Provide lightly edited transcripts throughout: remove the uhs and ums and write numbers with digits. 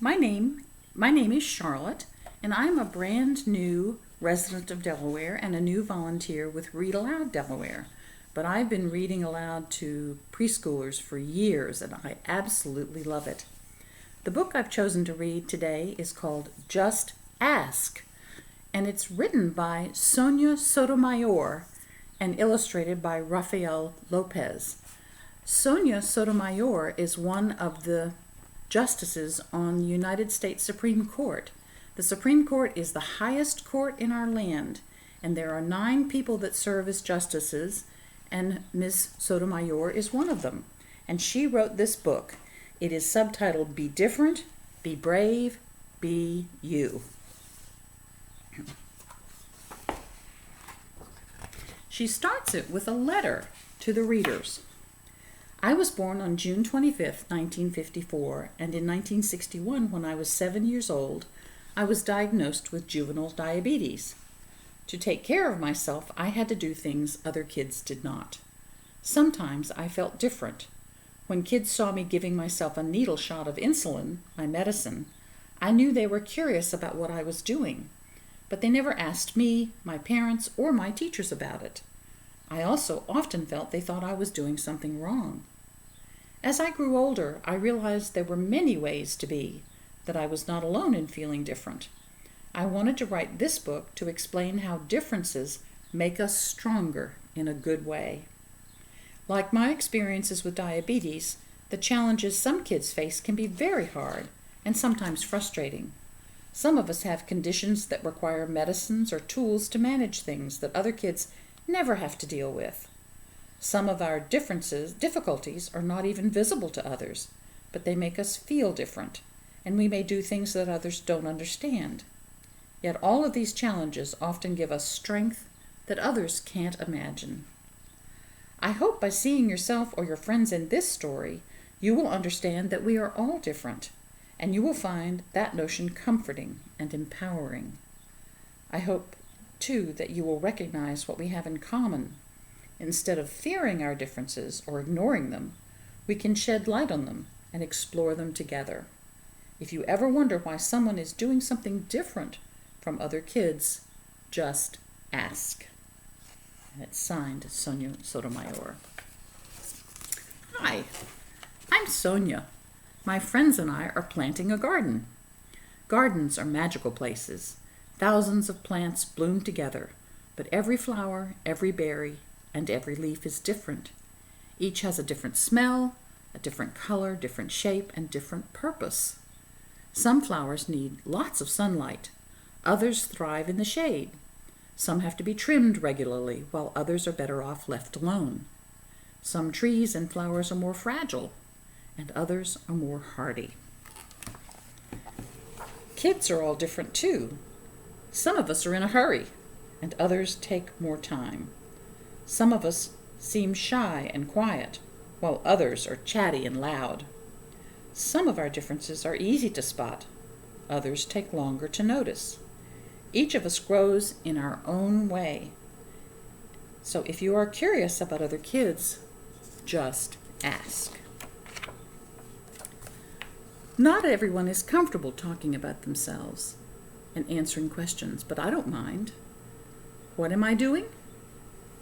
My name my name is Charlotte, and I'm a brand new resident of Delaware and a new volunteer with Read Aloud Delaware. But I've been reading aloud to preschoolers for years, and I absolutely love it. The book I've chosen to read today is called Just Ask, and it's written by Sonia Sotomayor and illustrated by Rafael Lopez. Sonia Sotomayor is one of the justices on the United States Supreme Court. The Supreme Court is the highest court in our land, and there are 9 people that serve as justices, and Ms. Sotomayor is one of them. And she wrote this book. It is subtitled Be Different, Be Brave, Be You. She starts it with a letter to the readers. I was born on June 25, 1954, and in 1961, when I was 7 years old, I was diagnosed with juvenile diabetes. To take care of myself, I had to do things other kids did not. Sometimes I felt different. When kids saw me giving myself a needle shot of insulin, my medicine, I knew they were curious about what I was doing, but they never asked me, my parents, or my teachers about it. I also often felt they thought I was doing something wrong. As I grew older, I realized there were many ways to be, that I was not alone in feeling different. I wanted to write this book to explain how differences make us stronger in a good way. Like my experiences with diabetes, the challenges some kids face can be very hard and sometimes frustrating. Some of us have conditions that require medicines or tools to manage things that other kids never have to deal with. Some of our difficulties are not even visible to others, but they make us feel different, and we may do things that others don't understand. Yet all of these challenges often give us strength that others can't imagine. I hope by seeing yourself or your friends in this story, you will understand that we are all different, and you will find that notion comforting and empowering. I hope, too, that you will recognize what we have in common. Instead of fearing our differences or ignoring them, we can shed light on them and explore them together. If you ever wonder why someone is doing something different from other kids, just ask. And it's signed Sonia Sotomayor. Hi, I'm Sonia. My friends and I are planting a garden. Gardens are magical places. Thousands of plants bloom together, but every flower, every berry, and every leaf is different. Each has a different smell, a different color, different shape, and different purpose. Some flowers need lots of sunlight. Others thrive in the shade. Some have to be trimmed regularly, while others are better off left alone. Some trees and flowers are more fragile, and others are more hardy. Kids are all different too. Some of us are in a hurry, and others take more time. Some of us seem shy and quiet, while others are chatty and loud. Some of our differences are easy to spot. Others take longer to notice. Each of us grows in our own way. So if you are curious about other kids, just ask. Not everyone is comfortable talking about themselves and answering questions, but I don't mind. What am I doing?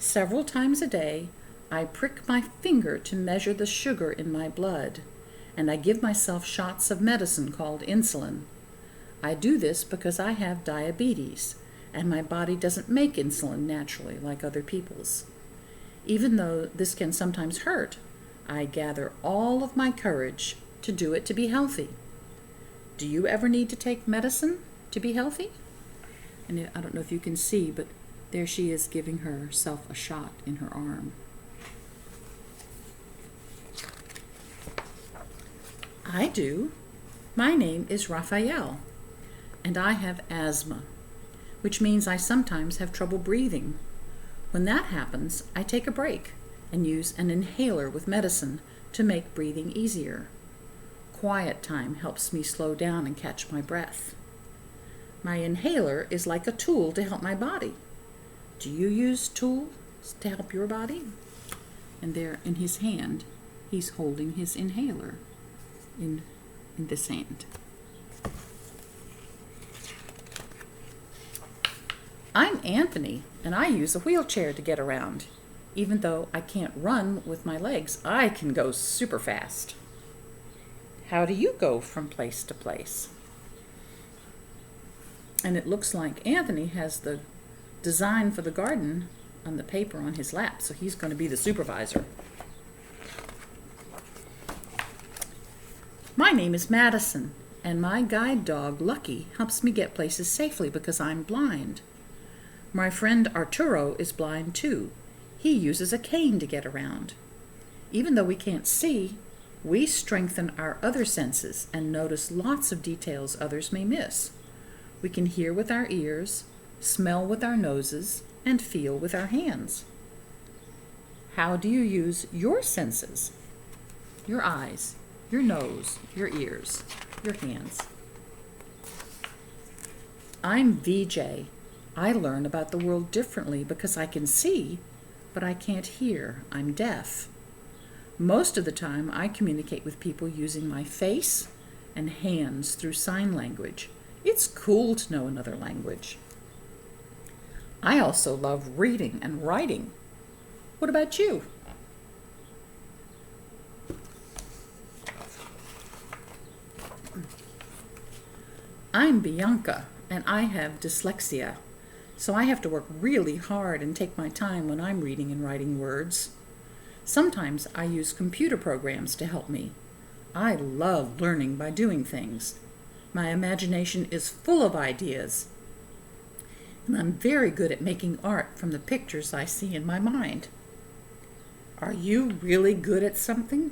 Several times a day, I prick my finger to measure the sugar in my blood, and I give myself shots of medicine called insulin. I do this because I have diabetes, and my body doesn't make insulin naturally like other people's. Even though this can sometimes hurt, I gather all of my courage to do it to be healthy. Do you ever need to take medicine to be healthy? And I don't know if you can see, but there she is giving herself a shot in her arm. I do. My name is Raphael, and I have asthma, which means I sometimes have trouble breathing. When that happens, I take a break and use an inhaler with medicine to make breathing easier. Quiet time helps me slow down and catch my breath. My inhaler is like a tool to help my body. Do you use tools to help your body? And there in his hand, he's holding his inhaler in this hand. I'm Anthony, and I use a wheelchair to get around. Even though I can't run with my legs, I can go super fast. How do you go from place to place? And it looks like Anthony has the design for the garden on the paper on his lap, so he's going to be the supervisor. My name is Madison, and my guide dog, Lucky, helps me get places safely because I'm blind. My friend Arturo is blind too. He uses a cane to get around. Even though we can't see, we strengthen our other senses and notice lots of details others may miss. We can hear with our ears, smell with our noses, and feel with our hands. How do you use your senses? Your eyes, your nose, your ears, your hands. I'm Vijay. I learn about the world differently because I can see, but I can't hear. I'm deaf. Most of the time, I communicate with people using my face and hands through sign language. It's cool to know another language. I also love reading and writing. What about you? I'm Bianca, and I have dyslexia, so I have to work really hard and take my time when I'm reading and writing words. Sometimes I use computer programs to help me. I love learning by doing things. My imagination is full of ideas, and I'm very good at making art from the pictures I see in my mind. Are you really good at something?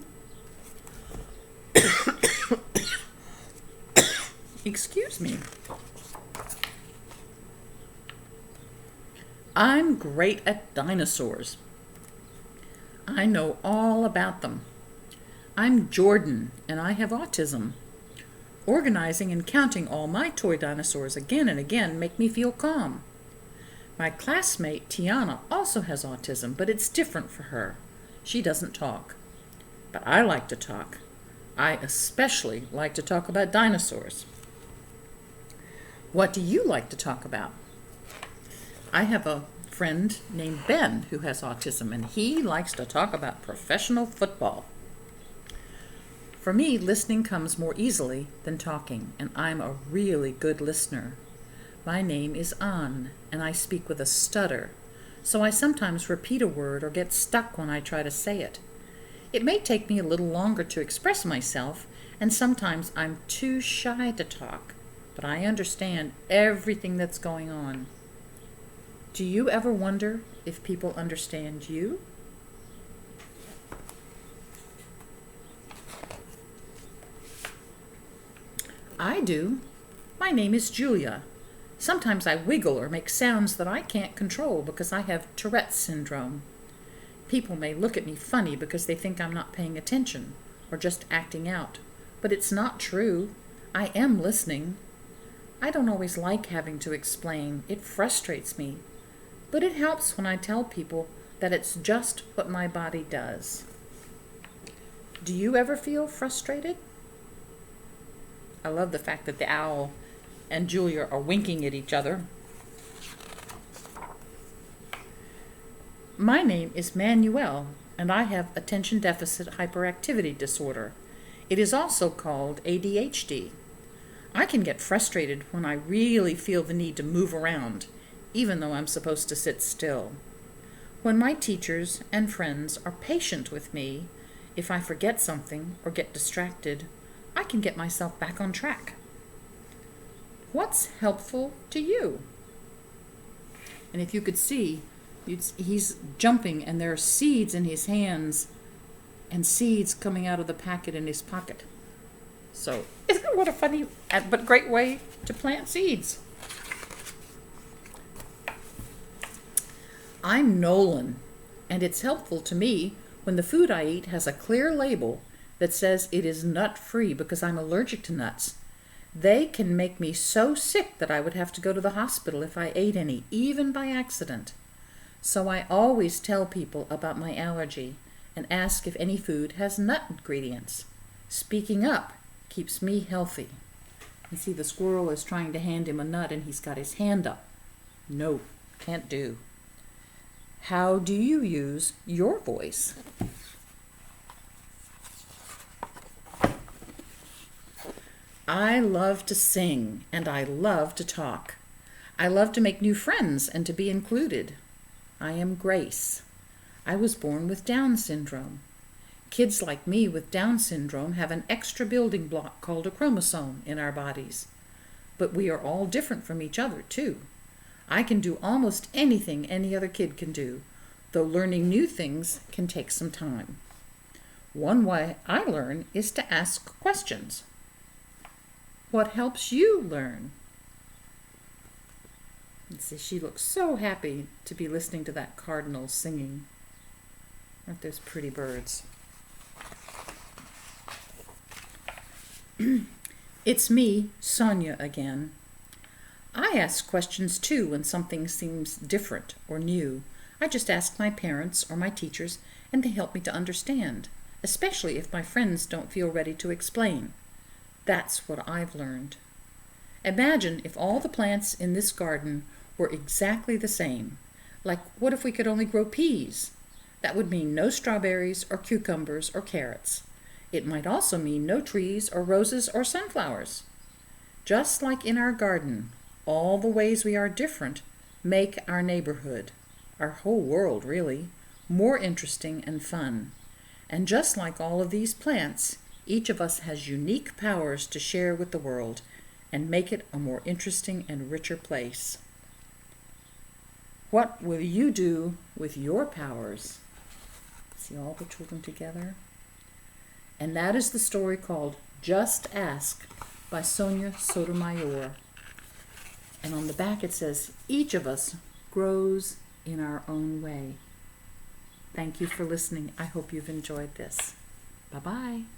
Excuse me. I'm great at dinosaurs. I know all about them. I'm Jordan, and I have autism. Organizing and counting all my toy dinosaurs again and again make me feel calm. My classmate, Tiana, also has autism, but it's different for her. She doesn't talk. But I like to talk. I especially like to talk about dinosaurs. What do you like to talk about? I have a friend named Ben who has autism, and he likes to talk about professional football. For me, listening comes more easily than talking, and I'm a really good listener. My name is Ann, and I speak with a stutter, so I sometimes repeat a word or get stuck when I try to say it. It may take me a little longer to express myself, and sometimes I'm too shy to talk, but I understand everything that's going on. Do you ever wonder if people understand you? I do. My name is Julia. Sometimes I wiggle or make sounds that I can't control because I have Tourette's syndrome. People may look at me funny because they think I'm not paying attention or just acting out, but it's not true. I am listening. I don't always like having to explain. It frustrates me. But it helps when I tell people that it's just what my body does. Do you ever feel frustrated? I love the fact that the owl and Julia are winking at each other. My name is Manuel, and I have attention deficit hyperactivity disorder. It is also called ADHD. I can get frustrated when I really feel the need to move around, even though I'm supposed to sit still. When my teachers and friends are patient with me, if I forget something or get distracted, I can get myself back on track. What's helpful to you? And if you could see, he's jumping and there are seeds in his hands and seeds coming out of the packet in his pocket. So, isn't it what a funny but great way to plant seeds? I'm Nolan, and it's helpful to me when the food I eat has a clear label that says it is nut-free because I'm allergic to nuts. They can make me so sick that I would have to go to the hospital if I ate any, even by accident. So I always tell people about my allergy and ask if any food has nut ingredients. Speaking up keeps me healthy. You see, the squirrel is trying to hand him a nut and he's got his hand up. No, can't do. How do you use your voice? I love to sing and I love to talk. I love to make new friends and to be included. I am Grace. I was born with Down syndrome. Kids like me with Down syndrome have an extra building block called a chromosome in our bodies. But we are all different from each other, too. I can do almost anything any other kid can do, though learning new things can take some time. One way I learn is to ask questions. What helps you learn? Let's see, she looks so happy to be listening to that cardinal singing. Aren't those pretty birds? It's me, Sonia, again. I ask questions too when something seems different or new. I just ask my parents or my teachers, and they help me to understand, especially if my friends don't feel ready to explain. That's what I've learned. Imagine if all the plants in this garden were exactly the same. Like, what if we could only grow peas? That would mean no strawberries or cucumbers or carrots. It might also mean no trees or roses or sunflowers. Just like in our garden, all the ways we are different make our neighborhood, our whole world really, more interesting and fun. And just like all of these plants, each of us has unique powers to share with the world and make it a more interesting and richer place. What will you do with your powers? See all the children together? And that is the story called Just Ask by Sonia Sotomayor. And on the back it says, each of us grows in our own way. Thank you for listening. I hope you've enjoyed this. Bye-bye.